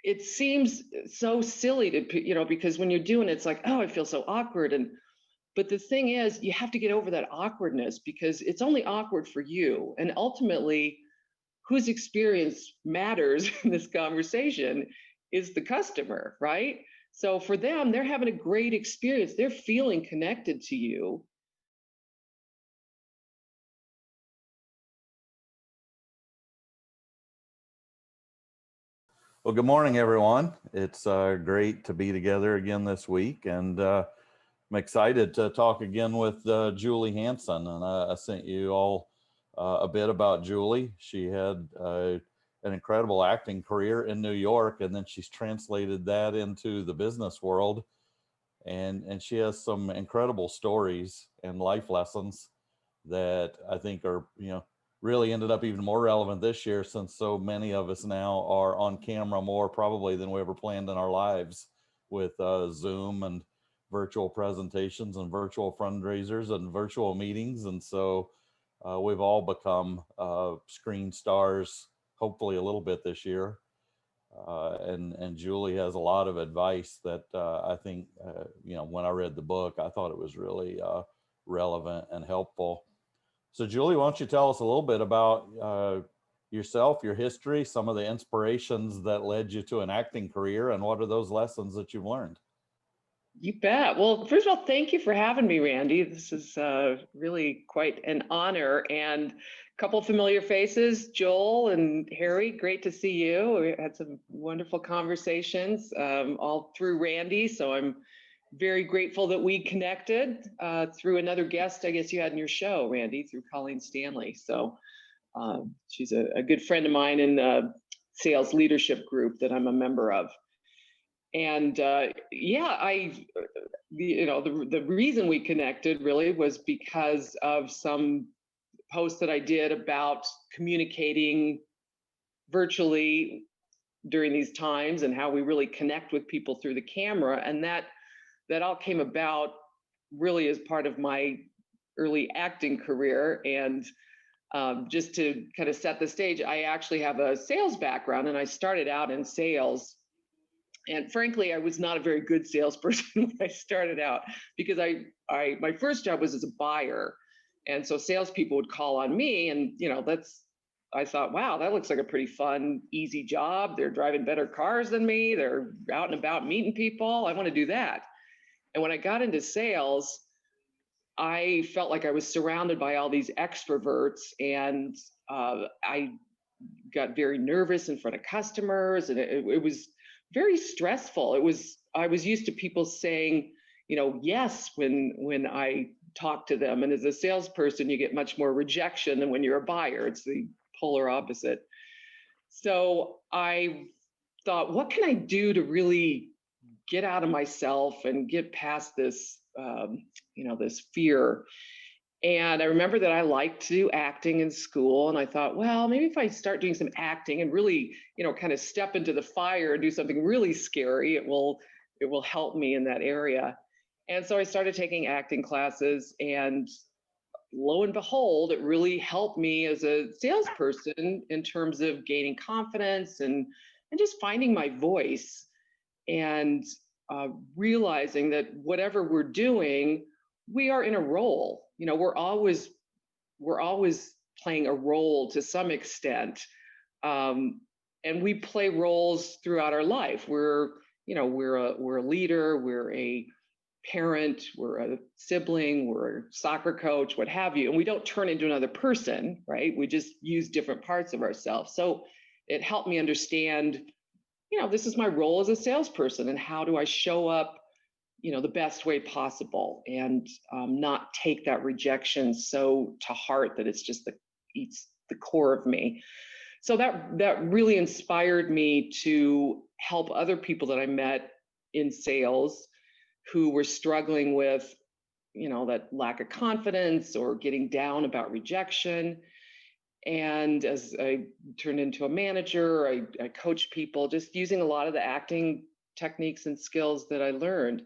it seems so silly to, because when you're doing it, it's like, oh, I feel so awkward. But the thing is, you have to get over that awkwardness because it's only awkward for you. And ultimately, whose experience matters in this conversation is the customer, right? So for them, they're having a great experience. They're feeling connected to you. Well, good morning, everyone. It's great to be together again this week, and I'm excited to talk again with Julie Hansen. And I sent you all a bit about Julie. She had an incredible acting career in New York, and then she's translated that into the business world. And she has some incredible stories and life lessons that I think are, really ended up even more relevant this year, since so many of us now are on camera more probably than we ever planned in our lives, with Zoom and virtual presentations and virtual fundraisers and virtual meetings. And so we've all become screen stars, hopefully a little bit this year. And Julie has a lot of advice that I think, when I read the book, I thought it was really relevant and helpful. So Julie, why don't you tell us a little bit about yourself, your history, some of the inspirations that led you to an acting career, and what are those lessons that you've learned? You bet. Well, first of all, thank you for having me, Randy. This is really quite an honor. And a couple of familiar faces, Joel and Harry, great to see you. We had some wonderful conversations all through Randy. So I'm very grateful that we connected through another guest, I guess you had in your show, Randy, through Colleen Stanley. So she's a good friend of mine in the sales leadership group that I'm a member of. And the reason we connected really was because of some posts that I did about communicating virtually during these times and how we really connect with people through the camera. And that all came about really as part of my early acting career. And just to kind of set the stage, I actually have a sales background, and I started out in sales. And frankly, I was not a very good salesperson when I started out, because my first job was as a buyer. And so salespeople would call on me, and I thought, wow, that looks like a pretty fun, easy job. They're driving better cars than me. They're out and about meeting people. I want to do that. And when I got into sales, I felt like I was surrounded by all these extroverts, and I got very nervous in front of customers, and it was very stressful. I was used to people saying, yes, when I talk to them. And as a salesperson, you get much more rejection than when you're a buyer. It's the polar opposite. So I thought, what can I do to really get out of myself and get past this, this fear? And I remember that I liked to do acting in school. And I thought, well, maybe if I start doing some acting and really, kind of step into the fire and do something really scary, it will help me in that area. And so I started taking acting classes, and lo and behold, it really helped me as a salesperson in terms of gaining confidence and just finding my voice, and realizing that whatever we're doing, we are in a role. We're always playing a role to some extent, and we play roles throughout our life. We're a leader, we're a parent, we're a sibling, we're a soccer coach, what have you, and we don't turn into another person, right? We just use different parts of ourselves. So it helped me understand, this is my role as a salesperson, and how do I show up the best way possible, and not take that rejection so to heart that it's just eats the core of me. So that really inspired me to help other people that I met in sales who were struggling with, that lack of confidence or getting down about rejection. And as I turned into a manager, I coached people just using a lot of the acting techniques and skills that I learned.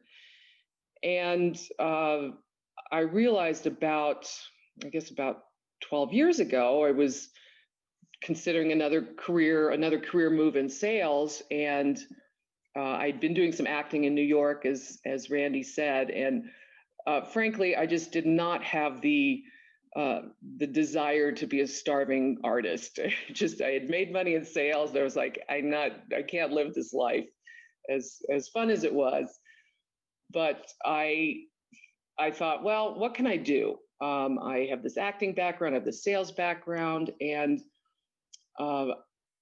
And I realized about 12 years ago, I was considering another career move in sales. And I'd been doing some acting in New York, as Randy said, and frankly, I just did not have the desire to be a starving artist. I had made money in sales. I was like, I can't live this life, as fun as it was. But I thought, well, what can I do? I have this acting background, I have this sales background, and uh,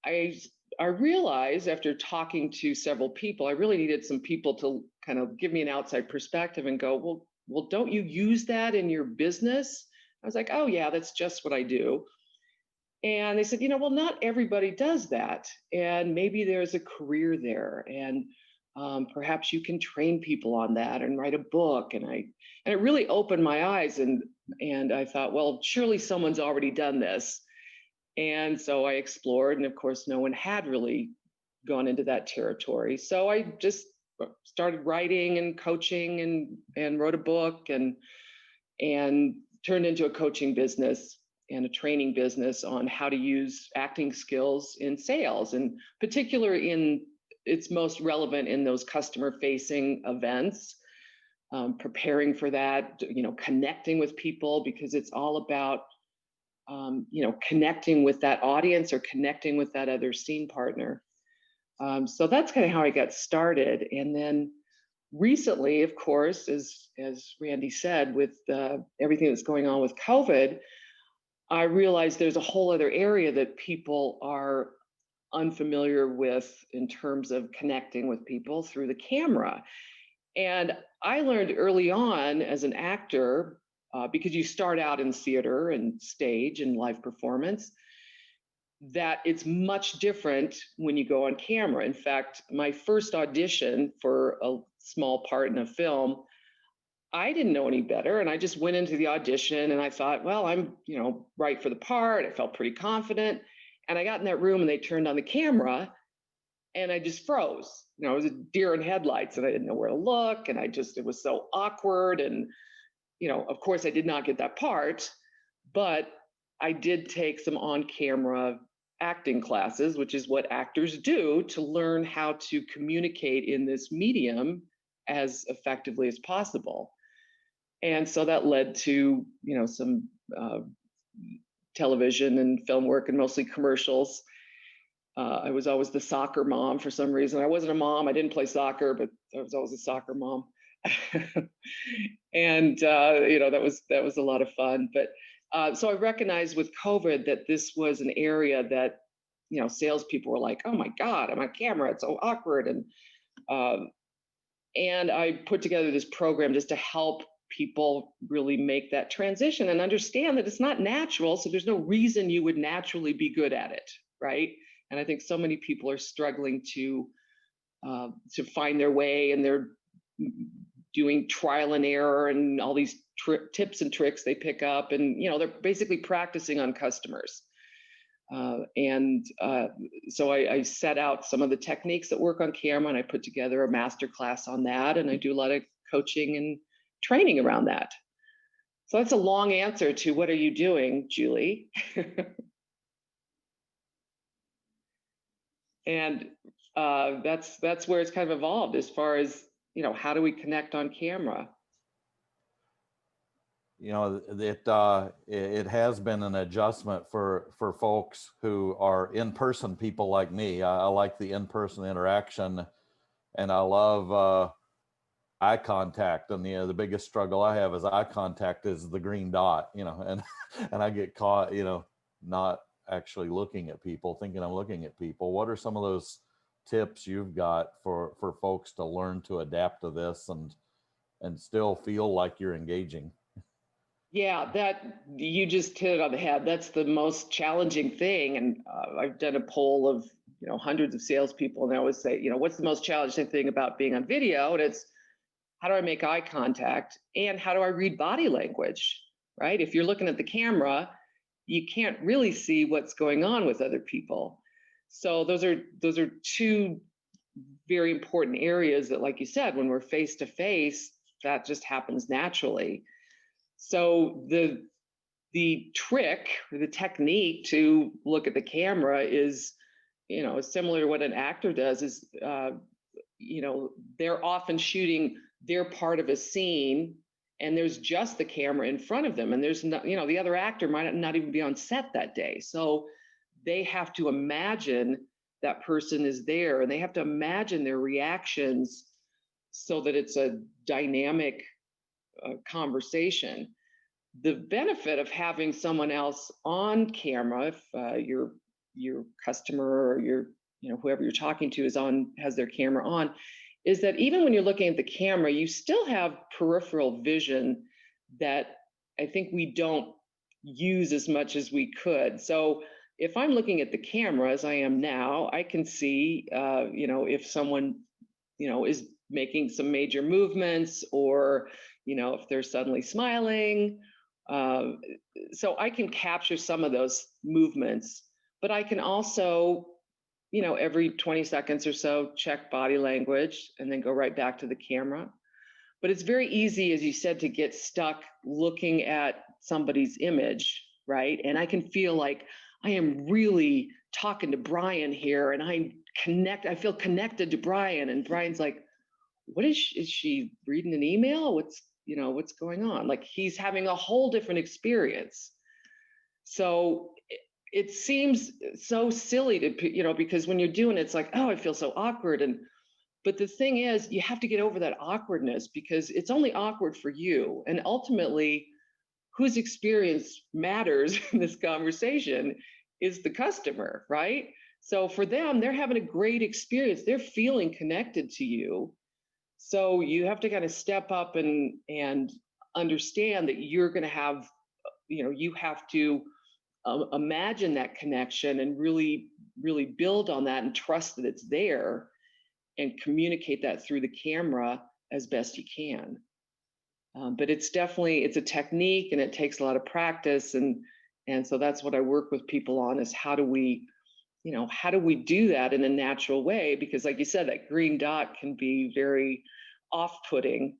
I I realized after talking to several people, I really needed some people to kind of give me an outside perspective and go, well, don't you use that in your business? I was like, oh yeah, that's just what I do. And they said, well, not everybody does that, and maybe there's a career there, and perhaps you can train people on that and write a book. And it really opened my eyes, and I thought, well, surely someone's already done this. And so I explored, and of course, no one had really gone into that territory. So I just started writing and coaching, and wrote a book, and turned into a coaching business and a training business on how to use acting skills in sales, and particularly it's most relevant in those customer facing events, preparing for that, connecting with people, because it's all about connecting with that audience or connecting with that other scene partner. So that's kind of how I got started. And then recently, of course, as Randy said, with everything that's going on with COVID, I realized there's a whole other area that people are unfamiliar with in terms of connecting with people through the camera. And I learned early on as an actor, because you start out in theater and stage and live performance, that it's much different when you go on camera. In fact, my first audition for a small part in a film, I didn't know any better. And I just went into the audition and I thought, well, I'm, right for the part. I felt pretty confident. And I got in that room and they turned on the camera and I just froze. It was a deer in headlights and I didn't know where to look. And it was so awkward. And, of course I did not get that part, but I did take some on-camera acting classes, which is what actors do to learn how to communicate in this medium as effectively as possible. And so that led to, some television and film work, and mostly commercials. I was always the soccer mom for some reason. I wasn't a mom. I didn't play soccer, but I was always a soccer mom. And that was a lot of fun. But so I recognized with COVID that this was an area that, salespeople were like, "Oh my God, I'm on camera. It's so awkward." And I put together this program just to help people really make that transition and understand that it's not natural. So there's no reason you would naturally be good at it, right? And I think so many people are struggling to find their way, and they're doing trial and error and all these tips and tricks they pick up, and they're basically practicing on customers. So I set out some of the techniques that work on camera, and I put together a master class on that, and I do a lot of coaching and training around that. So that's a long answer to what are you doing, Julie? And that's where it's kind of evolved as far as, how do we connect on camera? It has been an adjustment for folks who are in-person people like me. I like the in-person interaction, and I love eye contact. And the biggest struggle I have is eye contact is the green dot, and and I get caught, not actually looking at people, thinking I'm looking at people. What are some of those tips you've got for folks to learn to adapt to this and still feel like you're engaging? Yeah, that you just hit it on the head. That's the most challenging thing. And I've done a poll of, hundreds of salespeople, and I always say, what's the most challenging thing about being on video? And it's, how do I make eye contact, and how do I read body language, right? If you're looking at the camera, you can't really see what's going on with other people. So those are two very important areas that, like you said, when we're face to face, that just happens naturally. So the trick or the technique to look at the camera is, similar to what an actor does is, they're often shooting their part of a scene and there's just the camera in front of them and there's not, the other actor might not even be on set that day. So they have to imagine that person is there and they have to imagine their reactions so that it's a dynamic conversation. The benefit of having someone else on camera, if your customer or your whoever you're talking to has their camera on, is that even when you're looking at the camera, you still have peripheral vision that I think we don't use as much as we could. So if I'm looking at the camera as I am now, I can see, if someone, is making some major movements or, if they're suddenly smiling. So I can capture some of those movements, but I can also, every 20 seconds or so, check body language and then go right back to the camera. But it's very easy, as you said, to get stuck looking at somebody's image, right? And I can feel like I am really talking to Brian here and I feel connected to Brian. And Brian's like, what is she reading an email? What's going on? Like he's having a whole different experience. So it seems so silly to, because when you're doing it, it's like, oh, I feel so awkward. But the thing is, you have to get over that awkwardness because it's only awkward for you. And ultimately, whose experience matters in this conversation is the customer, right? So for them, they're having a great experience. They're feeling connected to you. So you have to kind of step up and understand that you're going to have, you have to imagine that connection and really, really build on that and trust that it's there and communicate that through the camera as best you can. But it's a technique and it takes a lot of practice. And so that's what I work with people on is how do we do that in a natural way? Because like you said, that green dot can be very off-putting.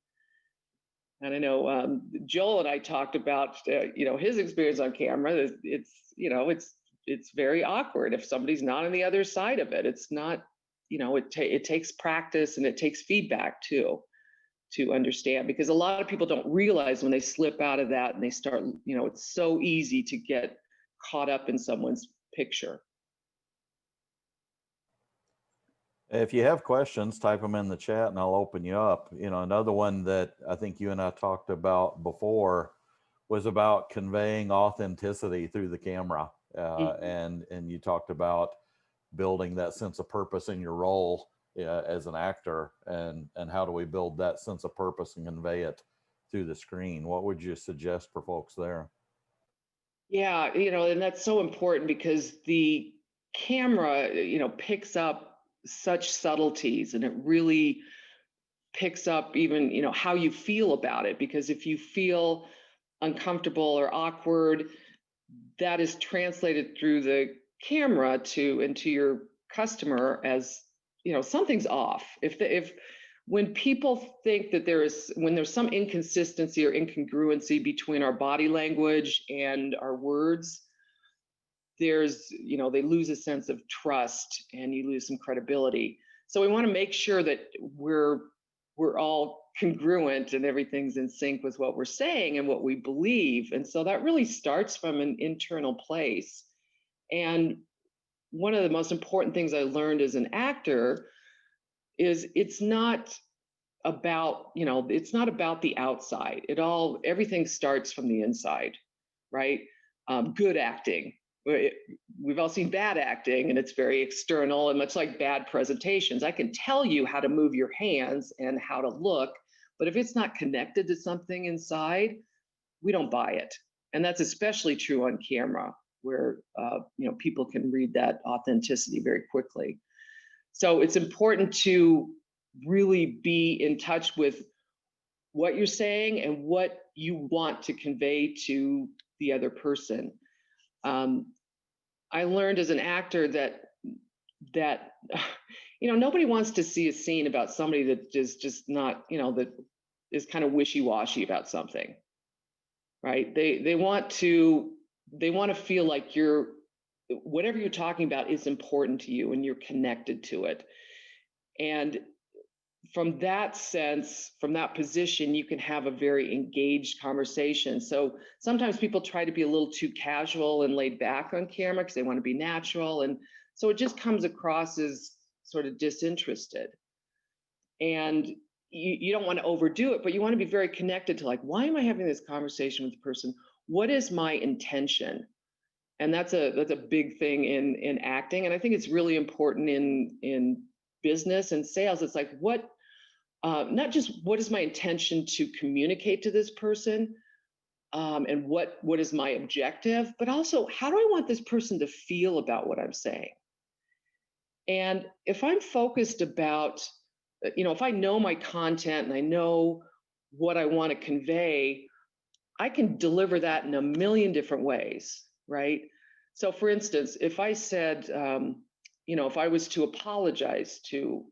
And I know Joel and I talked about, his experience on camera. It's very awkward if somebody's not on the other side of it. It's not, it takes practice and it takes feedback too, to understand, because a lot of people don't realize when they slip out of that and they start, it's so easy to get caught up in someone's picture. If you have questions, type them in the chat and I'll open you up. Another one that I think you and I talked about before was about conveying authenticity through the camera. And you talked about building that sense of purpose in your role as an actor, and how do we build that sense of purpose and convey it through the screen? What would you suggest for folks there? Yeah, and that's so important because the camera, picks up such subtleties and it really picks up even, how you feel about it. Because if you feel uncomfortable or awkward, that is translated through the camera into your customer as, something's off. When people think that when there's some inconsistency or incongruency between our body language and our words, they lose a sense of trust and you lose some credibility. So we want to make sure that we're all congruent and everything's in sync with what we're saying and what we believe. And so that really starts from an internal place. And one of the most important things I learned as an actor is it's not about the outside. Everything starts from the inside, right? Good acting. We've all seen bad acting and it's very external, and much like bad presentations, I can tell you how to move your hands and how to look, but if it's not connected to something inside, we don't buy it. And that's especially true on camera, where people can read that authenticity very quickly. So it's important to really be in touch with what you're saying and what you want to convey to the other person. I learned as an actor that nobody wants to see a scene about somebody that is just not, that is kind of wishy-washy about something. right? They want to feel like whatever you're talking about is important to you and you're connected to it. And from that sense, from that position, you can have a very engaged conversation. So sometimes people try to be a little too casual and laid back on camera because they want to be natural. And so it just comes across as sort of disinterested. And you don't want to overdo it, but you want to be very connected to, like, why am I having this conversation with the person? What is my intention? And that's a big thing in acting. And I think it's really important in business and sales. It's like, not just what is my intention to communicate to this person, and what is my objective, but also how do I want this person to feel about what I'm saying? And if I'm focused about, if I know my content and I know what I want to convey, I can deliver that in a million different ways, right? So, for instance, if I said, if I was to apologize to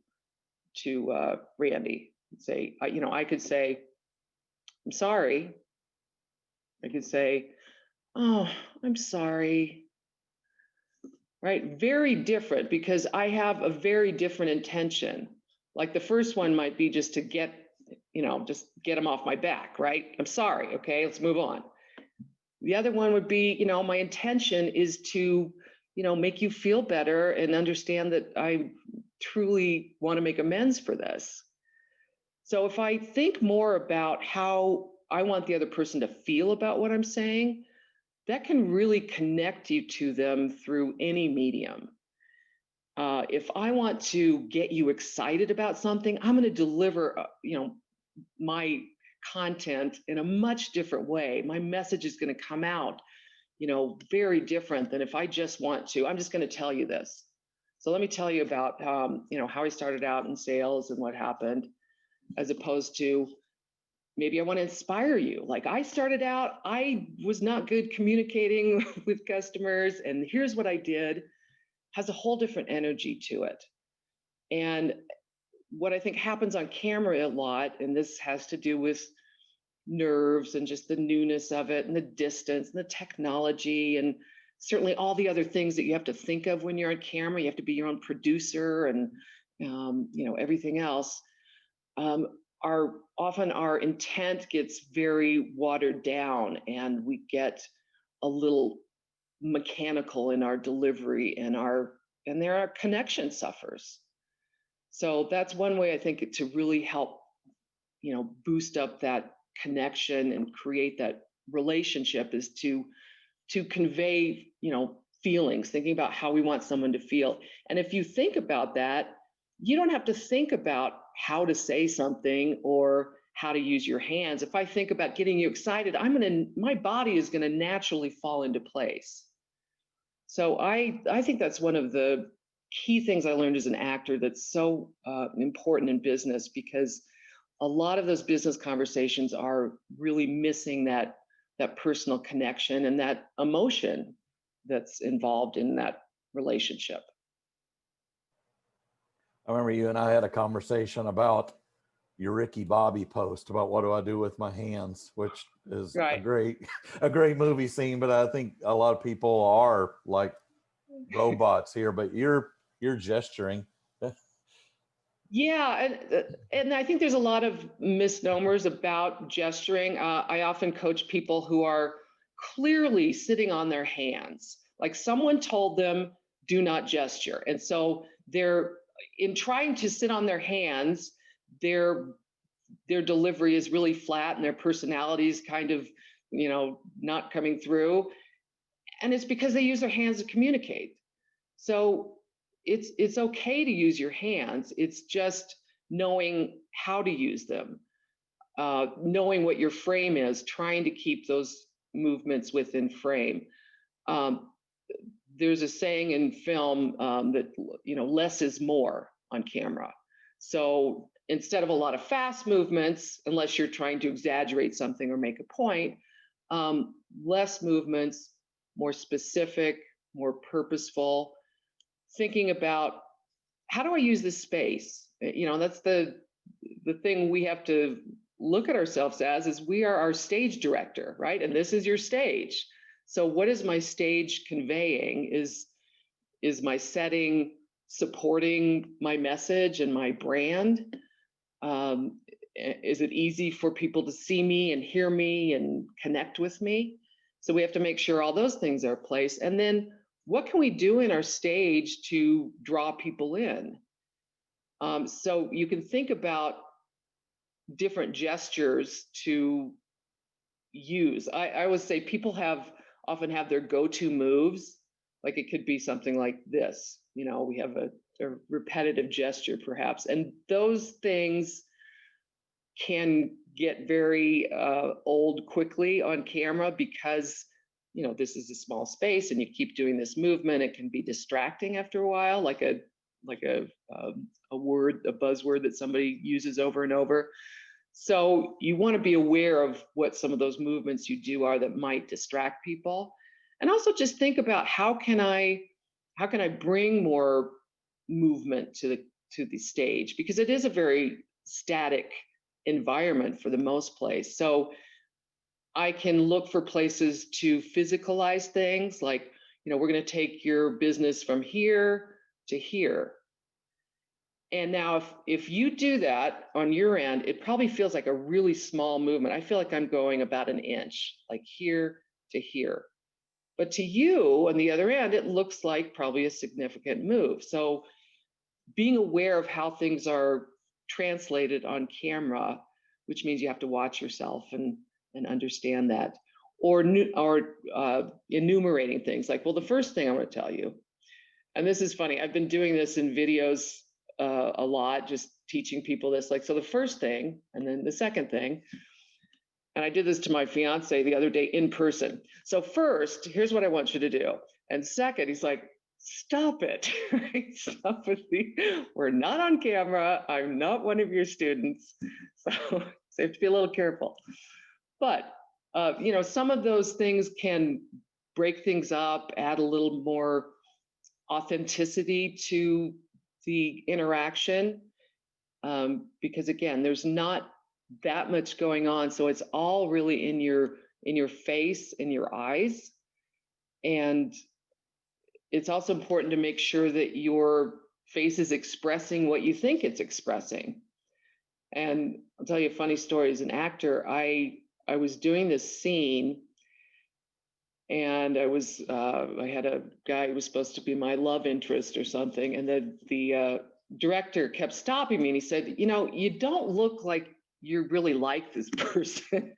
Randy, say, I could say, I'm sorry. I could say, oh, I'm sorry. Right? Very different, because I have a very different intention. Like the first one might be just to just get him off my back, right? I'm sorry. Okay, let's move on. The other one would be, my intention is to, make you feel better and understand that I truly want to make amends for this. So if I think more about how I want the other person to feel about what I'm saying, that can really connect you to them through any medium. If I want to get you excited about something, I'm going to deliver, my content in a much different way. My message is going to come out, very different than if I just want to. I'm just going to tell you this. So let me tell you about, how I started out in sales and what happened, as opposed to maybe I want to inspire you. Like, I started out, I was not good communicating with customers, and here's what I did. Has a whole different energy to it. And what I think happens on camera a lot, and this has to do with nerves and just the newness of it and the distance and the technology and certainly all the other things that you have to think of when you're on camera. You have to be your own producer and everything else. Our intent gets very watered down, and we get a little mechanical in our delivery, and our connection suffers. So that's one way I think to really help, boost up that connection and create that relationship, is to convey, feelings, thinking about how we want someone to feel. And if you think about that, you don't have to think about how to say something or how to use your hands. If I think about getting you excited, my body is going to naturally fall into place. So I think that's one of the key things I learned as an actor that's so important in business, because a lot of those business conversations are really missing that personal connection and that emotion that's involved in that relationship. I remember you and I had a conversation about your Ricky Bobby post about what do I do with my hands, which is Right. a great movie scene, but I think a lot of people are like robots here, but you're gesturing. Yeah, and I think there's a lot of misnomers about gesturing. I often coach people who are clearly sitting on their hands, like someone told them, do not gesture. And so they're, in trying to sit on their hands, their delivery is really flat and their personality is kind of, not coming through. And it's because they use their hands to communicate. So it's okay to use your hands. It's just knowing how to use them, knowing what your frame is, trying to keep those movements within frame. There's a saying in film that less is more on camera. So instead of a lot of fast movements, unless you're trying to exaggerate something or make a point, less movements, more specific, more purposeful. Thinking about, how do I use this space? That's the thing we have to look at ourselves as is we are our stage director, right? And this is your stage. So what is my stage conveying? Is my setting supporting my message and my brand? Is it easy for people to see me and hear me and connect with me? So we have to make sure all those things are in place. And then what can we do in our stage to draw people in? So you can think about different gestures to use. I always say people often have their go-to moves. Like it could be something like this. We have a repetitive gesture perhaps, and those things can get very old quickly on camera because this is a small space and you keep doing this movement. It can be distracting after a while, like a word, a buzzword that somebody uses over and over. So you want to be aware of what some of those movements you do are that might distract people, and also just think about how can I bring more movement to the stage, because it is a very static environment for the most place. So I can look for places to physicalize things, like we're going to take your business from here to here. And now if you do that on your end, it probably feels like a really small movement. I feel like I'm going about an inch, like here to here. But to you on the other end, it looks like probably a significant move. So being aware of how things are translated on camera, which means you have to watch yourself and understand that, or enumerating things like, well, the first thing I'm going to tell you, and this is funny, I've been doing this in videos a lot, just teaching people this, like, so the first thing, and then the second thing, and I did this to my fiance the other day in person. So first, here's what I want you to do. And second, he's like, stop it. Stop with we're not on camera. I'm not one of your students. So you have to be a little careful. But, some of those things can break things up, add a little more authenticity to the interaction. Because again, there's not that much going on. So it's all really in your face, in your eyes. And it's also important to make sure that your face is expressing what you think it's expressing. And I'll tell you a funny story. As an actor, I was doing this scene, and I had a guy who was supposed to be my love interest or something, and the director kept stopping me, and he said, you don't look like you really like this person.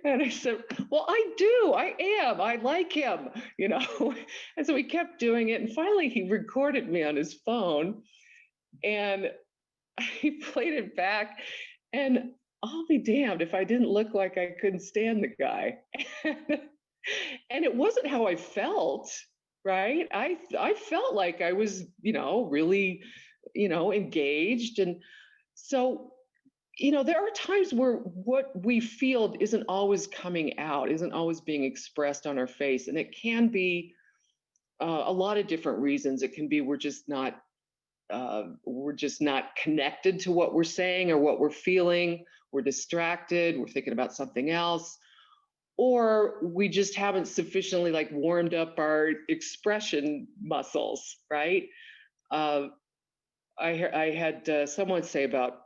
And I said, well, I do. I am. I like him, And so he kept doing it. And finally, he recorded me on his phone, and he played it back. And I'll be damned if I didn't look like I couldn't stand the guy. And it wasn't how I felt, right? I felt like I was, really, engaged. And so there are times where what we feel isn't always coming out, isn't always being expressed on our face. And it can be a lot of different reasons. It can be we're just not connected to what we're saying or what we're feeling. We're distracted. We're thinking about something else. Or we just haven't sufficiently warmed up our expression muscles, right? I had someone say about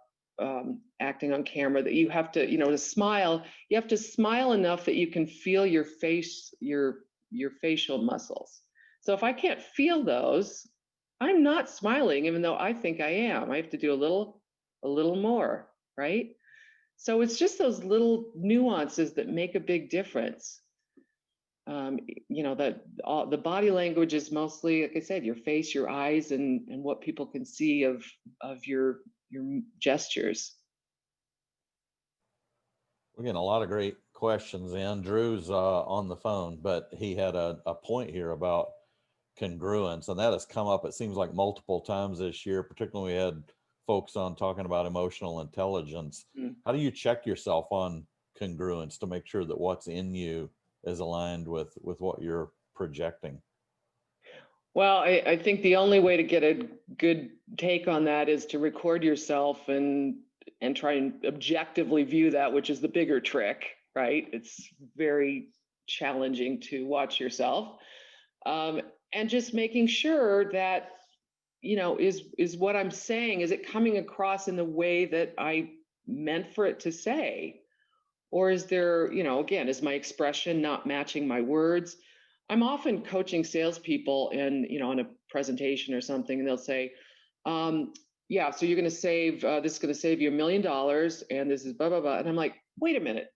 acting on camera that you have to, to smile. You have to smile enough that you can feel your face, your facial muscles. So if I can't feel those, I'm not smiling, even though I think I am. I have to do a little more, right? So it's just those little nuances that make a big difference. That the body language is mostly, like I said, your face, your eyes, and what people can see of your gestures. We're getting a lot of great questions in. Drew's on the phone, but he had a point here about congruence, and that has come up, it seems like, multiple times this year. Particularly we had folks on talking about emotional intelligence. How do you check yourself on congruence to make sure that what's in you is aligned with what you're projecting? Well, I think the only way to get a good take on that is to record yourself and try and objectively view that, which is the bigger trick, right? It's very challenging to watch yourself. And just making sure that, is what I'm saying, is it coming across in the way that I meant for it to say? Or is there, again, is my expression not matching my words? I'm often coaching salespeople on a presentation or something, and they'll say, yeah, so you're going to save, this is going to save you $1 million, and this is blah, blah, blah. And I'm like, wait a minute,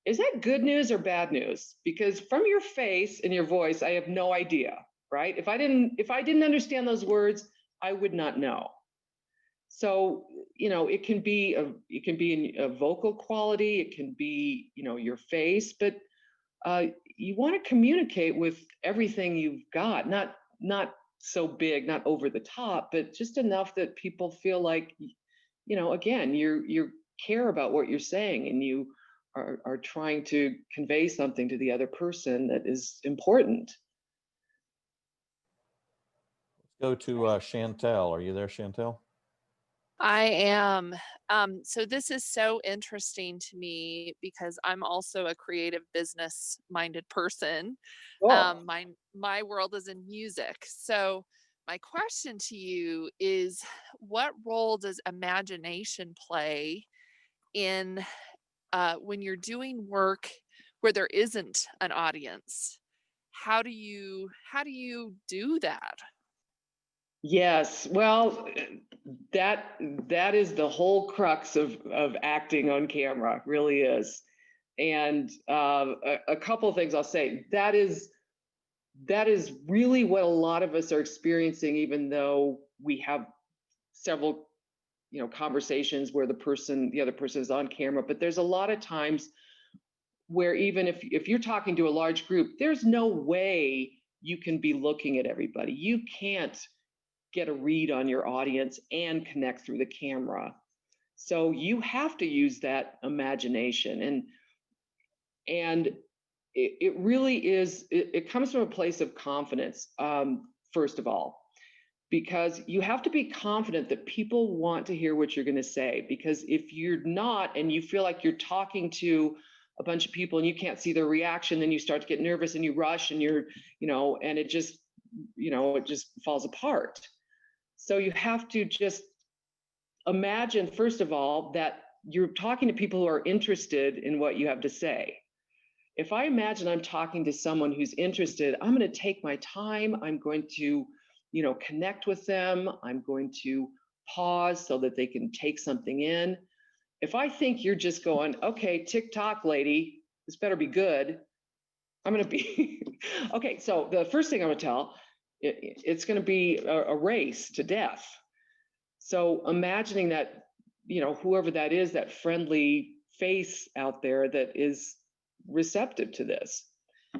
is that good news or bad news? Because from your face and your voice, I have no idea, right? If I didn't understand those words, I would not know. So, it can be in a vocal quality, it can be, your face, but you want to communicate with everything you've got, not so big, not over the top, but just enough that people feel like, again, you care about what you're saying, and you are trying to convey something to the other person that is important. Let's go to Chantel. Are you there, Chantel? I am. So this is so interesting to me because I'm also a creative business minded person. Cool. My world is in music. So my question to you is, what role does imagination play in when you're doing work where there isn't an audience? How do you do that? Yes, well, that is the whole crux of acting on camera, really is. And a couple of things I'll say. That is really what a lot of us are experiencing, even though we have several, conversations where the other person is on camera. But there's a lot of times where, even if you're talking to a large group, there's no way you can be looking at everybody. You can't get a read on your audience and connect through the camera. So you have to use that imagination, and it really is. It comes from a place of confidence, first of all, because you have to be confident that people want to hear what you're going to say. Because if you're not, and you feel like you're talking to a bunch of people and you can't see their reaction, then you start to get nervous and you rush, and and it just falls apart. So you have to just imagine, first of all, that you're talking to people who are interested in what you have to say. If I imagine I'm talking to someone who's interested, I'm going to take my time. I'm going to, connect with them. I'm going to pause so that they can take something in. If I think you're just going, okay, TikTok lady, this better be good, I'm going to be, okay, so the first thing I'm going to tell, it's going to be a race to death. So imagining that, whoever that is, that friendly face out there that is receptive to this.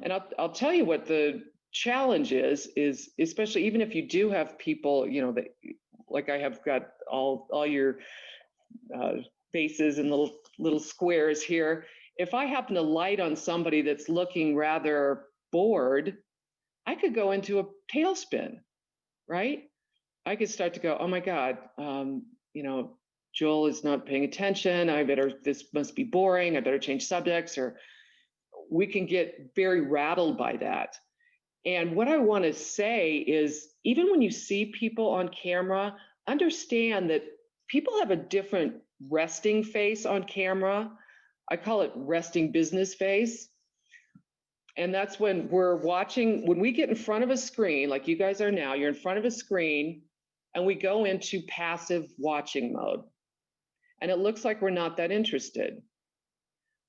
And I'll tell you what the challenge is especially even if you do have people, that, like, I have got all your faces and little squares here. If I happen to light on somebody that's looking rather bored, I could go into a tailspin, right? I could start to go, oh my God, Joel is not paying attention. This must be boring. I better change subjects. Or we can get very rattled by that. And what I want to say is, even when you see people on camera, understand that people have a different resting face on camera. I call it resting business face. And that's when when we get in front of a screen, like you guys are now, you're in front of a screen, and we go into passive watching mode. And it looks like we're not that interested.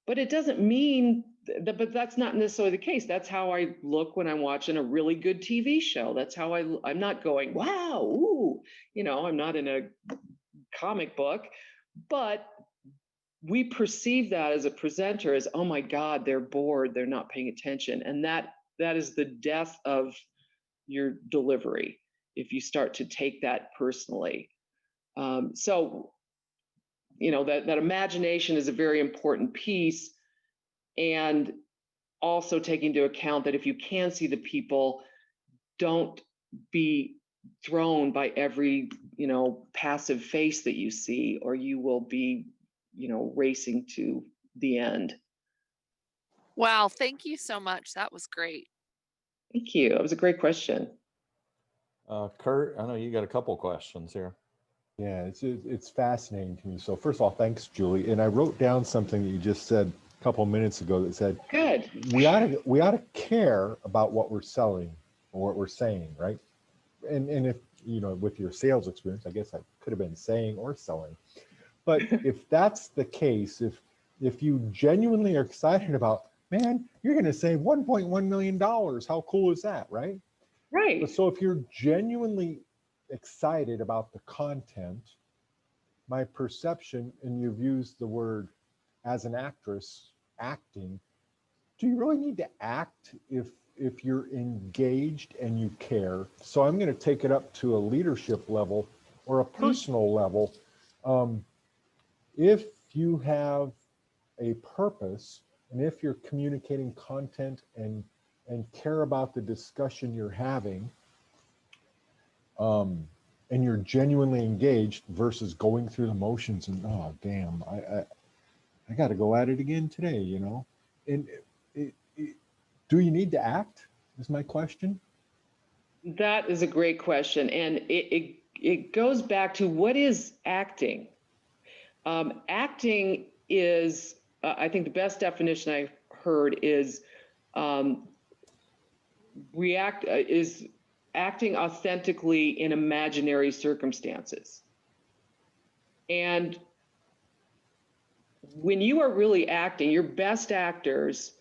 But it doesn't mean but that's not necessarily the case. That's how I look when I'm watching a really good TV show. That's how I'm not going, wow, ooh, I'm not in a comic book, but we perceive that as a presenter as, oh my God, they're bored, they're not paying attention. And that is the death of your delivery if you start to take that personally. So that imagination is a very important piece. And also taking into account that if you can see the people, don't be thrown by every, passive face that you see, or you will be, racing to the end. Wow, thank you so much. That was great. Thank you. It was a great question. Kurt, I know you got a couple questions here. Yeah, it's fascinating to me. So first of all, thanks, Julie. And I wrote down something that you just said a couple minutes ago that said Good. we ought to care about what we're selling or what we're saying, right? And if with your sales experience, I guess I could have been saying or selling. But if that's the case, if you genuinely are excited about, man, you're going to save $1.1 million. How cool is that, right? Right. So if you're genuinely excited about the content, my perception, and you've used the word as an actress, acting, do you really need to act if you're engaged and you care? So I'm going to take it up to a leadership level or a personal level. If you have a purpose and if you're communicating content and care about the discussion you're having, and you're genuinely engaged versus going through the motions and, oh damn, I got to go at it again today, and do you need to act is my question. That is a great question, and it goes back to what is acting. Acting is, I think the best definition I heard is is acting authentically in imaginary circumstances. And when you are really acting, your best actors,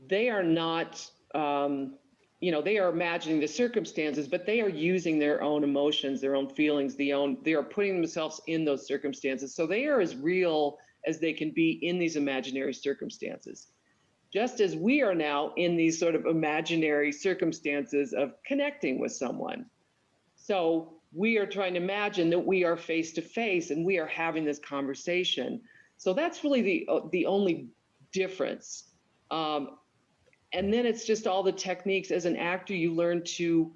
they are not, they are imagining the circumstances, but they are using their own emotions, their own feelings, they are putting themselves in those circumstances. So they are as real as they can be in these imaginary circumstances. Just as we are now in these sort of imaginary circumstances of connecting with someone. So we are trying to imagine that we are face to face and we are having this conversation. So that's really the only difference. And then it's just all the techniques. As an actor, you learn to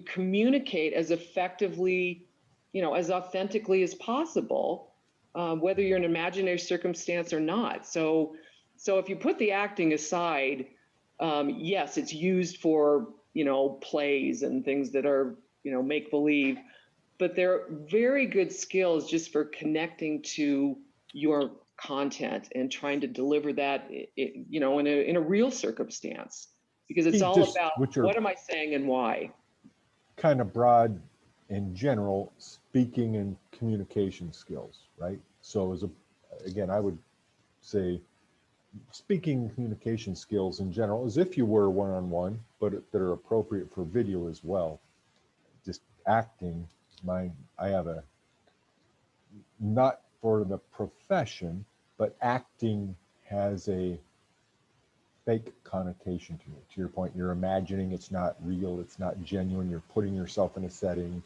communicate as effectively, as authentically as possible, whether you're in an imaginary circumstance or not. So if you put the acting aside, yes, it's used for, plays and things that are, make believe, but they're very good skills just for connecting to your content and trying to deliver that, in a real circumstance, because it's all Just about what am I saying and why. Kind of broad in general speaking and communication skills, right? So again, I would say speaking communication skills in general, as if you were one-on-one, but that are appropriate for video as well. Just acting, I have a, not for the profession, but acting has a fake connotation to it. To your point, you're imagining, it's not real, it's not genuine, you're putting yourself in a setting.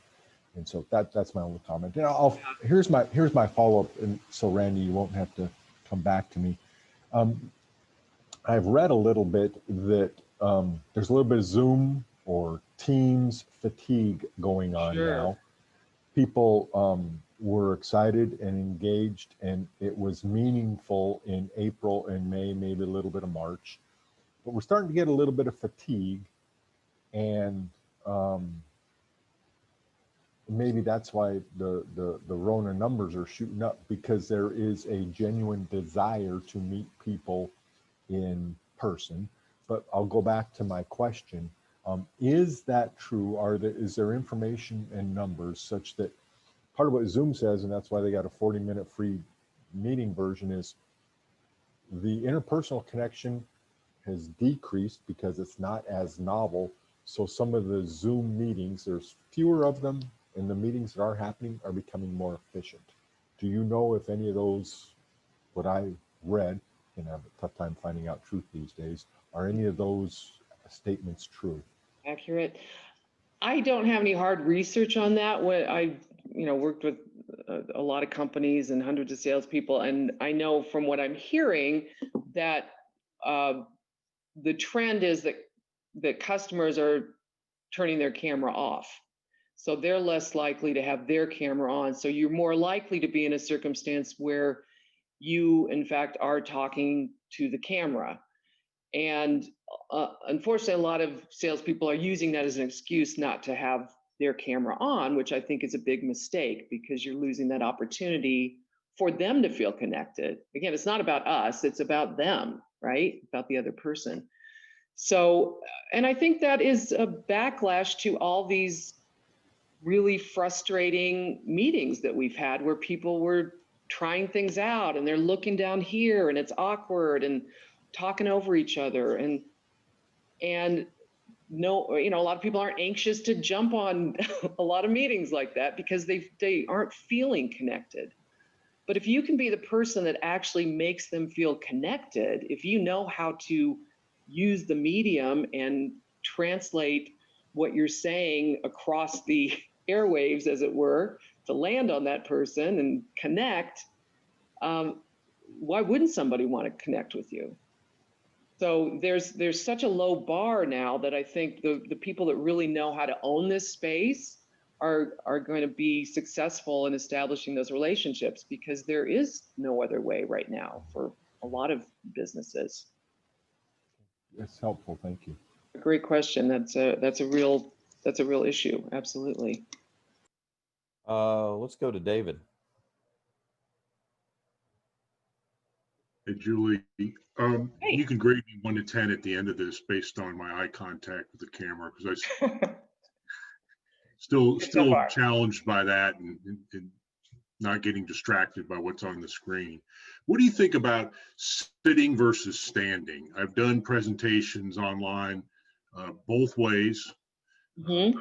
And so that's my only comment. And here's my follow-up, and so Randy, you won't have to come back to me. I've read a little bit that there's a little bit of Zoom or Teams fatigue going on now. People were excited and engaged, and it was meaningful in April and May, maybe a little bit of March. But we're starting to get a little bit of fatigue, and maybe that's why the Rona numbers are shooting up, because there is a genuine desire to meet people in person. But I'll go back to my question. Is that true? Is there information and numbers such that part of what Zoom says, and that's why they got a 40-minute free meeting version, is the interpersonal connection has decreased because it's not as novel. So some of the Zoom meetings, there's fewer of them, and the meetings that are happening are becoming more efficient. Do you know if any of those, what I read, and I have a tough time finding out truth these days, are any of those statements true? Accurate. I don't have any hard research on that. When I, worked with a lot of companies and hundreds of salespeople, and I know from what I'm hearing that the trend is that customers are turning their camera off. So they're less likely to have their camera on. So you're more likely to be in a circumstance where you, in fact, are talking to the camera. And unfortunately, a lot of salespeople are using that as an excuse not to have their camera on, which I think is a big mistake, because you're losing that opportunity for them to feel connected. Again, it's not about us, it's about them, right? About the other person. So, and I think that is a backlash to all these really frustrating meetings that we've had where people were trying things out and they're looking down here and it's awkward and talking over each other, and no, you know, a lot of people aren't anxious to jump on a lot of meetings like that because they aren't feeling connected. But if you can be the person that actually makes them feel connected, if you know how to use the medium and translate what you're saying across the airwaves, as it were, to land on that person and connect, why wouldn't somebody want to connect with you? So there's such a low bar now that I think the people that really know how to own this space are going to be successful in establishing those relationships, because there is no other way right now for a lot of businesses. It's helpful. Thank you. A great question. That's a real issue. Absolutely. Let's go to David. Hey, Julie, Hey. you can grade me 1 to 10 at the end of this based on my eye contact with the camera, because I still far. challenged by that and not getting distracted by what's on the screen. What do you think about sitting versus standing? I've done presentations online both ways. Mm-hmm.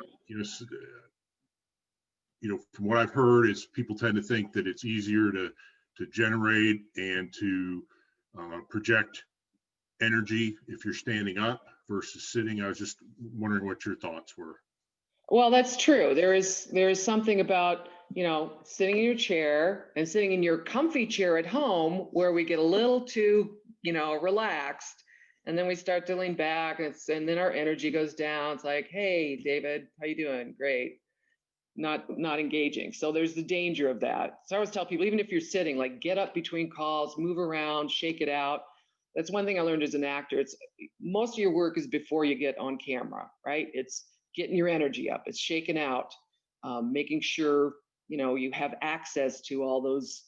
From what I've heard is people tend to think that it's easier to generate and to project energy if you're standing up versus sitting. I was just wondering what your thoughts were. Well, that's true. There is something about, you know, sitting in your chair and sitting in your comfy chair at home where we get a little too, you know, relaxed, and then we start to lean back, and then our energy goes down. It's like, hey, David, how you doing? Great. Not engaging. So there's the danger of that. So I always tell people, even if you're sitting, like, get up between calls, move around, shake it out. That's one thing I learned as an actor. It's most of your work is before you get on camera, right? It's getting your energy up. It's shaking out, making sure, you know, you have access to all those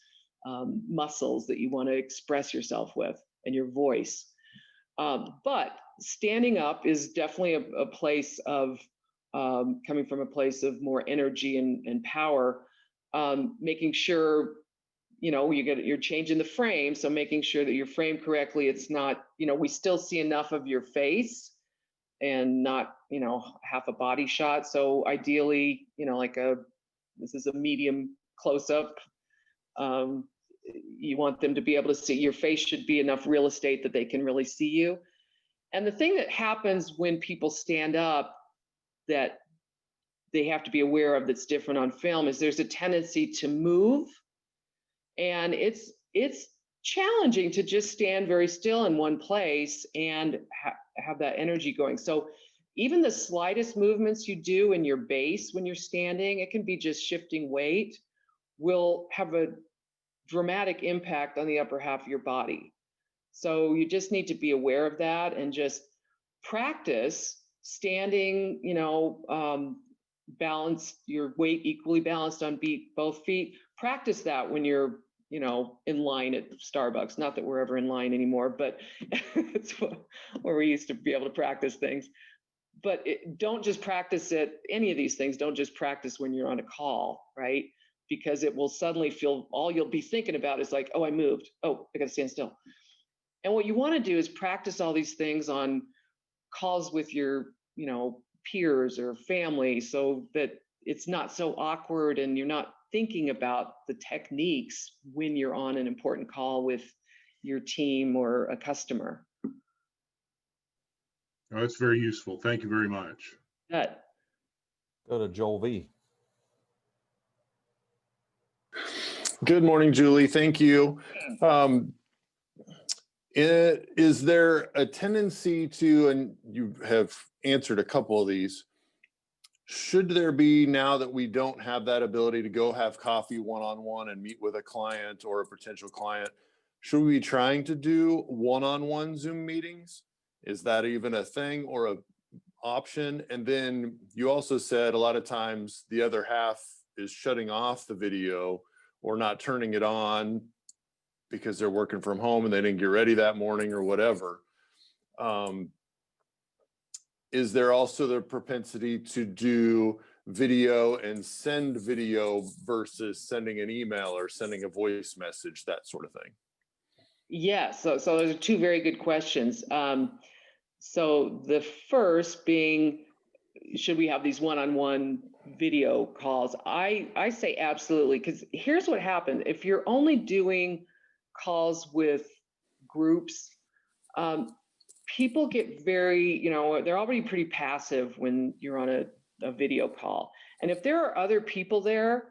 muscles that you want to express yourself with and your voice. But standing up is definitely a place of coming from a place of more energy and power, making sure, you know, you're changing the frame. So making sure that you're framed correctly. It's not, you know, we still see enough of your face and not, you know, half a body shot. So ideally, you know, this is a medium close up. You want them to be able to see your face. Should be enough real estate that they can really see you. And the thing that happens when people stand up that they have to be aware of that's different on film is there's a tendency to move, and it's challenging to just stand very still in one place and have that energy going. So even the slightest movements you do in your base when you're standing, it can be just shifting weight, will have a dramatic impact on the upper half of your body. So you just need to be aware of that and just practice standing, you know, balance your weight equally balanced on both feet. Practice that when you're, you know, in line at Starbucks. Not that we're ever in line anymore, but it's where we used to be able to practice things. But don't just practice it. Any of these things, don't just practice when you're on a call, right? Because it will suddenly feel, all you'll be thinking about is like, oh, I moved. Oh, I got to stand still. And what you want to do is practice all these things on calls with your, you know, peers or family, so that it's not so awkward and you're not thinking about the techniques when you're on an important call with your team or a customer. Oh, that's very useful. Thank you very much. Good. Go to Joel V. Good morning, Julie. Thank you. Is there a tendency to, and you have answered a couple of these, Should there be, now that we don't have that ability to go have coffee one-on-one and meet with a client or a potential client, should we be trying to do one-on-one Zoom meetings? Is that even a thing or a option? And then you also said a lot of times the other half is shutting off the video or not turning it on because they're working from home and they didn't get ready that morning or whatever. Is there also the propensity to do video and send video versus sending an email or sending a voice message, that sort of thing? Yeah, so those are two very good questions. So the first being, should we have these one-on-one video calls? I say absolutely, because here's what happened. If you're only doing calls with groups, people get very, they're already pretty passive when you're on a video call. And if there are other people there,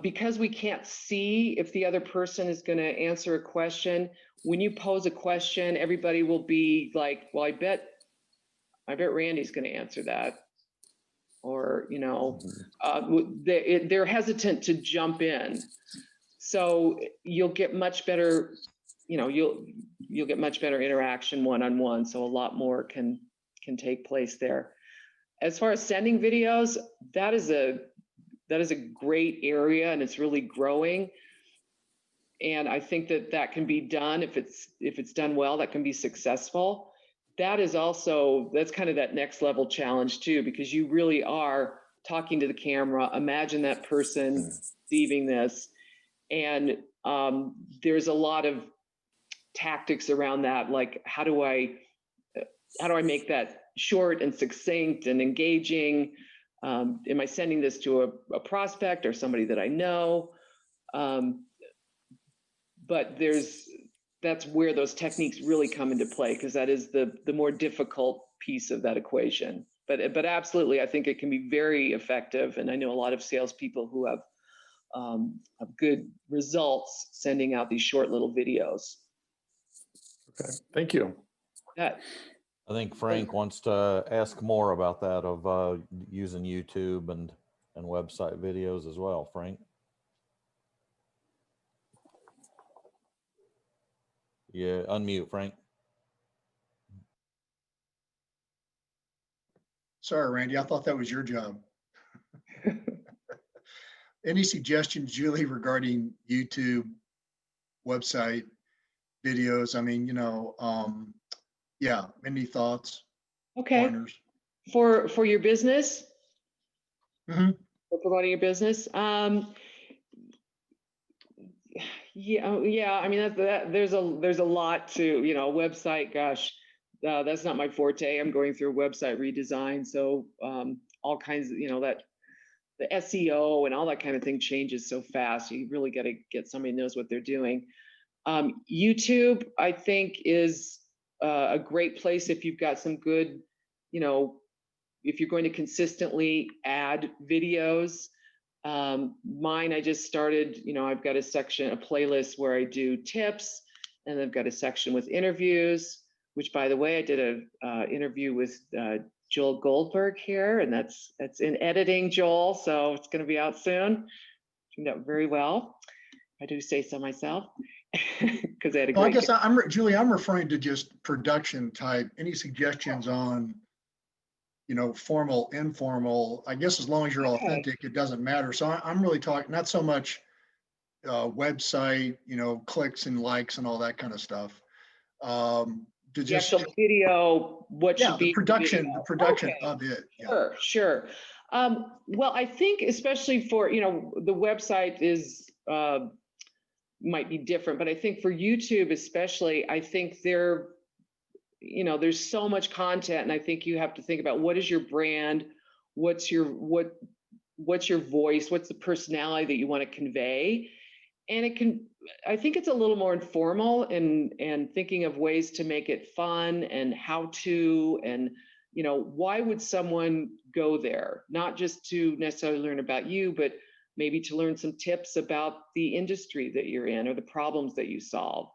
because we can't see if the other person is going to answer a question, when you pose a question, everybody will be like, well, I bet Randy's going to answer that. Or, they're hesitant to jump in. So you'll get much better, you'll get much better interaction one-on-one. So a lot more can take place there. As far as sending videos, that is a great area, and it's really growing. And I think that can be done if it's done well, that can be successful. That's kind of that next level challenge too, because you really are talking to the camera. Imagine that person receiving this. And there's a lot of tactics around that, like how do I make that short and succinct and engaging? Am I sending this to a prospect or somebody that I know? But that's where those techniques really come into play, because that is the more difficult piece of that equation. But absolutely, I think it can be very effective, and I know a lot of salespeople who have good results sending out these short little videos. Okay, thank you. Yeah. I think Frank wants to ask more about that of using YouTube and website videos as well. Frank? Yeah, unmute, Frank. Sorry, Randy, I thought that was your job. Any suggestions, Julie, regarding YouTube, website, videos? I mean, yeah, any thoughts? Okay. Partners? For your business? Mm-hmm. For promoting your business? Yeah. I mean, there's a lot to, website. Gosh, that's not my forte. I'm going through a website redesign, so all kinds of, that the SEO and all that kind of thing changes so fast. You really got to get somebody who knows what they're doing. YouTube, I think, is a great place if you've got some good, if you're going to consistently add videos. Mine, I just started, I've got a playlist where I do tips, and I've got a section with interviews, which, by the way, I did a interview with Joel Goldberg here, and that's in editing, Joel, so it's going to be out soon. Turned out very well. I do say so myself, because I had a great. Well, I guess Julie, I'm referring to just production type. Any suggestions on, formal, informal? I guess as long as you're authentic, it doesn't matter. So I'm really talking not so much website, clicks and likes and all that kind of stuff. To just, the actual video, what should be the production of it. Yeah. Sure. Well, I think especially for, the website is might be different, but I think for YouTube especially, I think there's so much content, and I think you have to think about what is your brand, what's your voice, what's the personality that you want to convey. And I think it's a little more informal and thinking of ways to make it fun and how to, and, why would someone go there? Not just to necessarily learn about you, but maybe to learn some tips about the industry that you're in or the problems that you solve.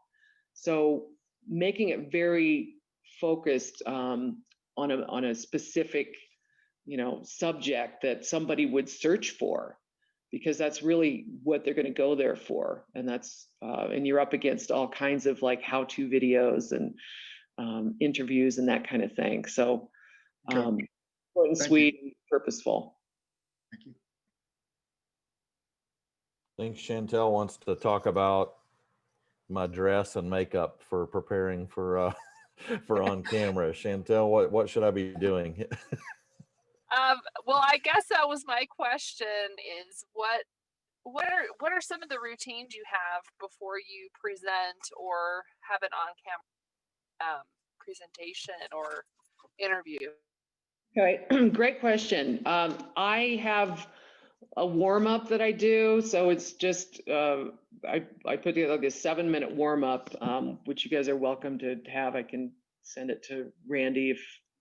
So making it very focused on a specific subject that somebody would search for, because that's really what they're going to go there for. And that's, and you're up against all kinds of like how-to videos and interviews and that kind of thing. So short and Thank sweet, and purposeful. Thank you. I think Chantel wants to talk about my dress and makeup for preparing for for on camera. Chantel, what should I be doing? Well, I guess that was my question: is what are some of the routines you have before you present or have an on-camera presentation or interview? Okay, great question. I have a warm-up that I do, so it's just I put together like a 7-minute warm-up, which you guys are welcome to have. I can send it to Randy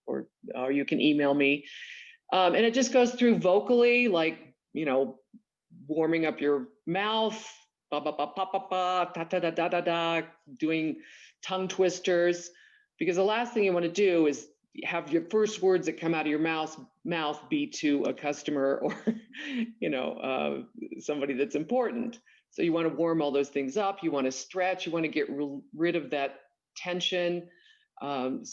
or you can email me, and it just goes through vocally, like warming up your mouth, ba ba ba ba ba ba, da da da da da da, doing tongue twisters, because the last thing you want to do is have your first words that come out of your mouth be to a customer or somebody that's important. So you want to warm all those things up. You want to stretch. You want to get rid of that tension. And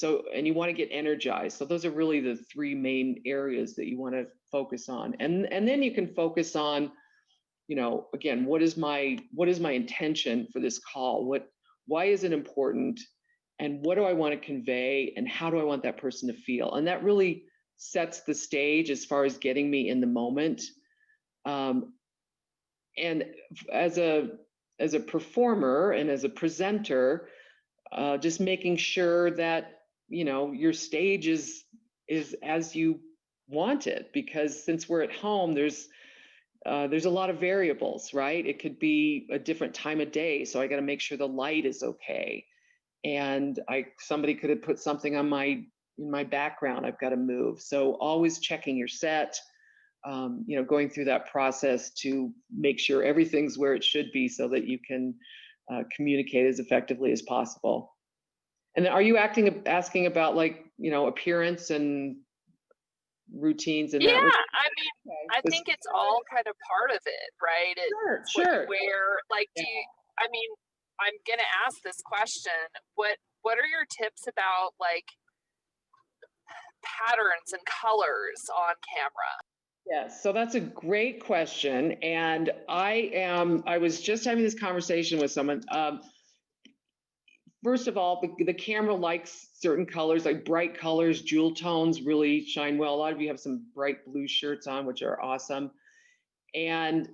you want to get energized. So those are really the 3 main areas that you want to focus on. And then you can focus on, again, what is my intention for this call? Why is it important? And what do I want to convey? And how do I want that person to feel? And that really sets the stage as far as getting me in the moment. And as a performer and as a presenter, just making sure that your stage is as you want it, because since we're at home, there's a lot of variables, right? It could be a different time of day, so I got to make sure the light is okay, and somebody could have put something on in my background I've got to move. So always checking your set, going through that process to make sure everything's where it should be, so that you can communicate as effectively as possible. And then are you asking about appearance and routines and Yeah, that? I mean, I think it's all kind of part of it, right? It's Sure. What you wear, I mean, I'm gonna ask this question. What are your tips about patterns and colors on camera? Yes, so that's a great question. And I was just having this conversation with someone. First of all, the camera likes certain colors, like bright colors, jewel tones really shine well. A lot of you have some bright blue shirts on, which are awesome. And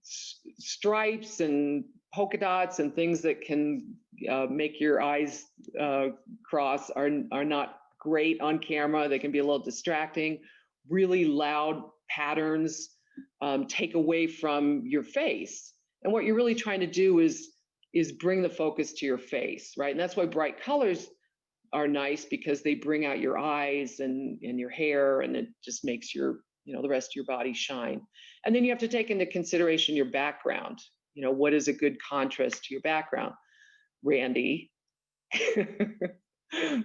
stripes and polka dots and things that can make your eyes cross are not great on camera. They can be a little distracting. Really loud patterns take away from your face. And what you're really trying to do is bring the focus to your face, right? And that's why bright colors are nice, because they bring out your eyes and your hair, and it just makes the rest of your body shine. And then you have to take into consideration your background. What is a good contrast to your background? Randy,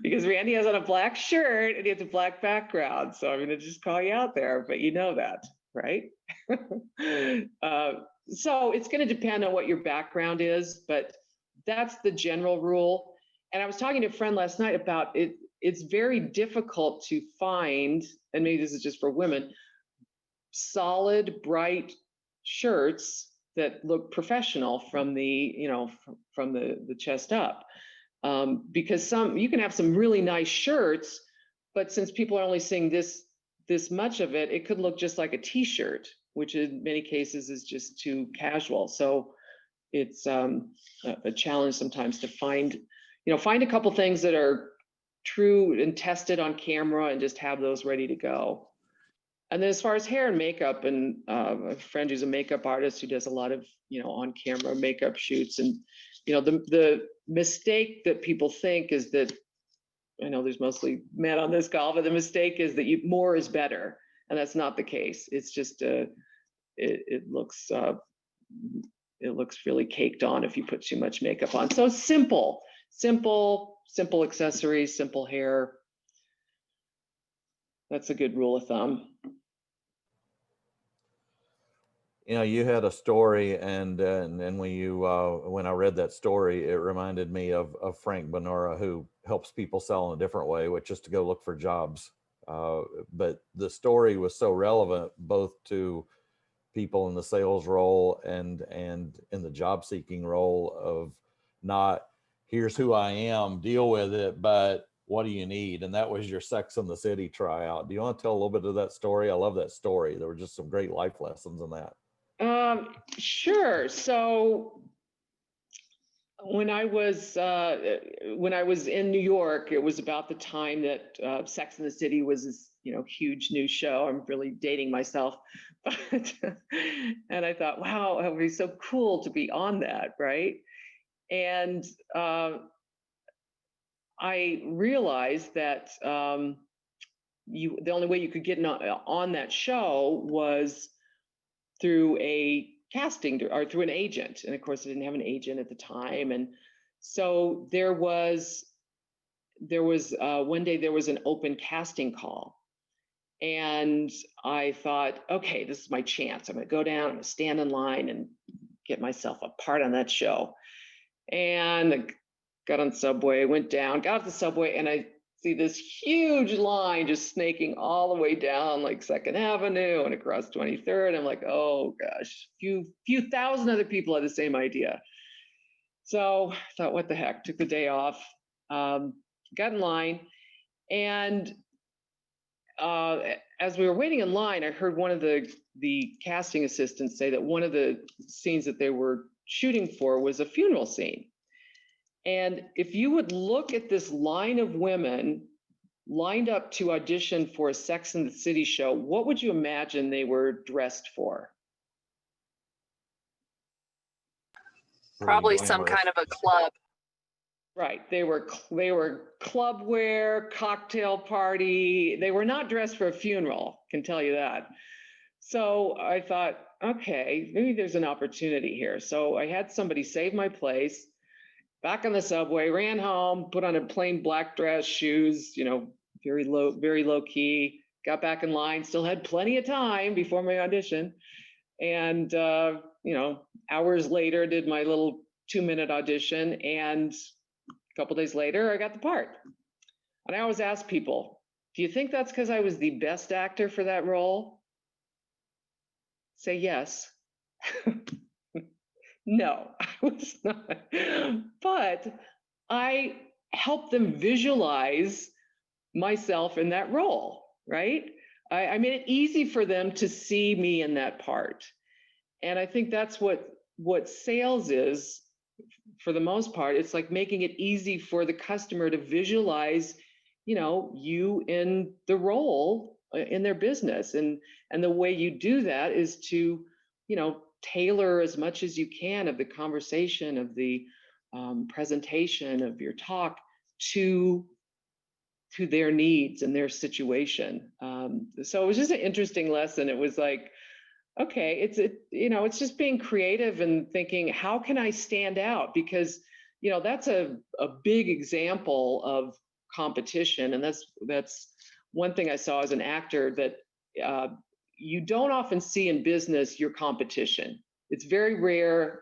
because Randy has on a black shirt and he has a black background. So I'm going to just call you out there, but you know that, right? So it's going to depend on what your background is, but that's the general rule. And I was talking to a friend last night about it. It's very difficult to find, and maybe this is just for women, solid, bright shirts that look professional from the chest up. Because you can have some really nice shirts, but since people are only seeing this much of it, it could look just like a t-shirt, which in many cases is just too casual. So it's a challenge sometimes to find a couple things that are true and tested on camera and just have those ready to go. And then as far as hair and makeup, and a friend who's a makeup artist who does a lot of on camera makeup shoots, and the mistake that people think is that, I know there's mostly men on this call, but the mistake is that more is better, and that's not the case. It's just it looks really caked on if you put too much makeup on. So simple accessories, simple hair. That's a good rule of thumb. You know, you had a story, and when I read that story, it reminded me of Frank Benora, who helps people sell in a different way, which is to go look for jobs. But the story was so relevant both to people in the sales role and in the job seeking role of not, here's who I am, deal with it, but what do you need? And that was your Sex and the City tryout. Do you want to tell a little bit of that story? I love that story. There were just some great life lessons in that. Sure. So when I was in New York, it was about the time that Sex and the City was this, huge new show. I'm really dating myself, but and I thought, wow, it would be so cool to be on that, right? And I realized that the only way you could get on that show was through a casting or through an agent. And of course, I didn't have an agent at the time. And so there was one day there was an open casting call. And I thought, okay, this is my chance. I'm going to go down, I'm going to stand in line and get myself a part on that show. And I got on the subway, went down, got off the subway, and I see this huge line just snaking all the way down like 2nd Avenue and across 23rd. I'm like, oh gosh, few thousand other people had the same idea. So I thought, what the heck, took the day off, got in line. And as we were waiting in line, I heard one of the casting assistants say that one of the scenes that they were shooting for was a funeral scene. And if you would look at this line of women lined up to audition for a Sex and the City show, what would you imagine they were dressed for? Probably some kind of a club. Right. They were club wear, cocktail party. They were not dressed for a funeral, can tell you that. So I thought, okay, maybe there's an opportunity here. So I had somebody save my place. Back on the subway, ran home, put on a plain black dress, shoes, very low key, got back in line, still had plenty of time before my audition. And, hours later, did my little 2-minute audition. And a couple days later, I got the part. And I always ask people, do you think that's because I was the best actor for that role? Say yes. No, I was not. But I helped them visualize myself in that role, right? I made it easy for them to see me in that part. And I think that's what sales is for the most part. It's like making it easy for the customer to visualize, you in the role in their business. And the way you do that is to, tailor as much as you can of the conversation, of the presentation of your talk to their needs and their situation. So it was just an interesting lesson. It was like, okay, it's just being creative and thinking, how can I stand out? Because, that's a big example of competition. And that's one thing I saw as an actor that you don't often see in business your competition. It's very rare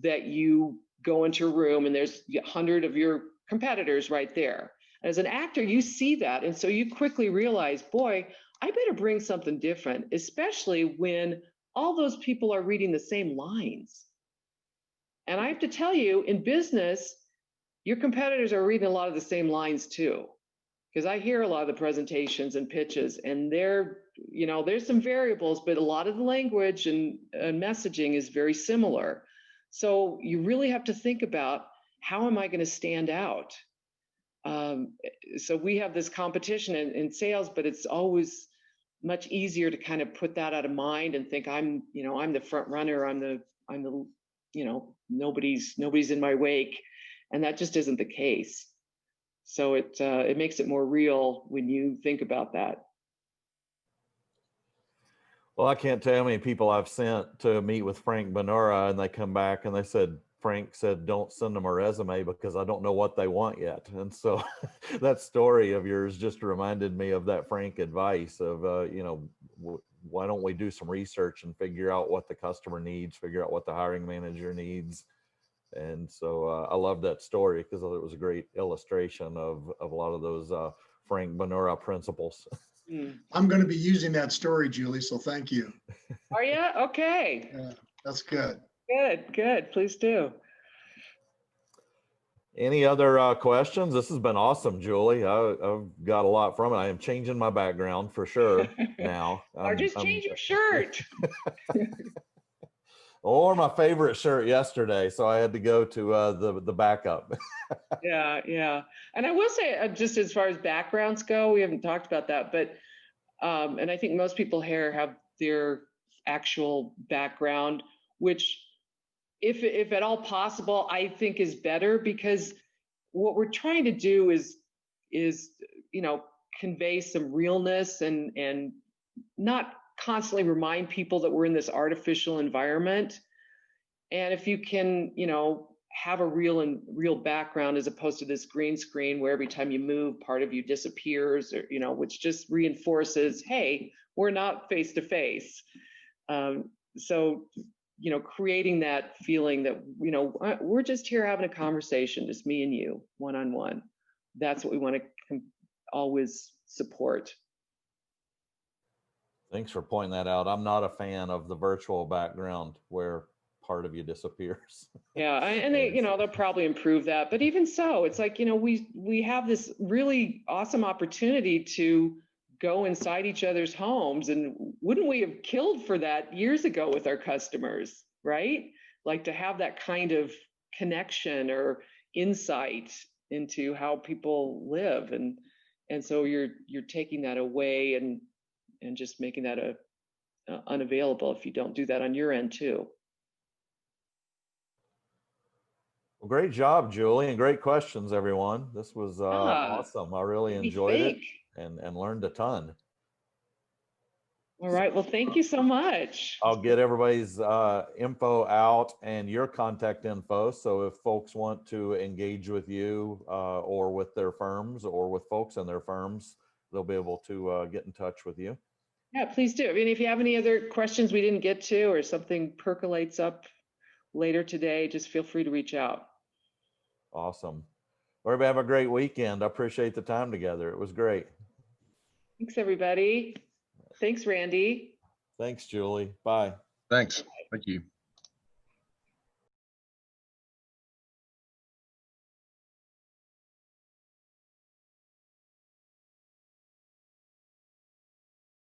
that you go into a room and there's 100 of your competitors right there. As an actor, you see that. And so you quickly realize, boy, I better bring something different, especially when all those people are reading the same lines. And I have to tell you, in business, your competitors are reading a lot of the same lines too. Because I hear a lot of the presentations and pitches, and there's some variables, but a lot of the language and messaging is very similar. So you really have to think about, how am I going to stand out? So we have this competition in sales, but it's always much easier to kind of put that out of mind and think I'm the front runner, I'm the nobody's in my wake, and that just isn't the case. So it makes it more real when you think about that. Well, I can't tell you how many people I've sent to meet with Frank Benora, and they come back and they said, Frank said, don't send them a resume because I don't know what they want yet. And so that story of yours just reminded me of that Frank advice of, why don't we do some research and figure out what the customer needs, figure out what the hiring manager needs. And so I love that story because it was a great illustration of a lot of those Frank Bonura principles. I'm going to be using that story, Julie, so thank you. Are you? Okay. Yeah, that's good. Good. Please do. Any other questions? This has been awesome, Julie. I've got a lot from it. I am changing my background for sure now. Or just change your shirt. Or my favorite shirt yesterday, so I had to go to the backup. Yeah. And I will say, just as far as backgrounds go, we haven't talked about that, but and I think most people here have their actual background, which, if at all possible, I think is better, because what we're trying to do is convey some realness and not constantly remind people that we're in this artificial environment. And if you can, have a real background as opposed to this green screen where every time you move, part of you disappears, or, which just reinforces, hey, we're not face to face. So, creating that feeling that, we're just here having a conversation, just me and you, one-on-one. That's what we want to always support. Thanks for pointing that out. I'm not a fan of the virtual background where part of you disappears. Yeah, and they, they'll probably improve that. But even so, it's like, we have this really awesome opportunity to go inside each other's homes, and wouldn't we have killed for that years ago with our customers, right? Like, to have that kind of connection or insight into how people live, and so you're taking that away and just making that unavailable if you don't do that on your end too. Well, great job, Julie, and great questions, everyone. This was awesome. I really enjoyed it and learned a ton. All right. Well, thank you so much. I'll get everybody's info out and your contact info. So if folks want to engage with you or with their firms or with folks in their firms, they'll be able to get in touch with you. Yeah, please do. I mean, if you have any other questions we didn't get to, or something percolates up later today, just feel free to reach out. Awesome. Everybody have a great weekend. I appreciate the time together. It was great. Thanks, everybody. Thanks, Randy. Thanks, Julie. Bye. Thanks. Thank you.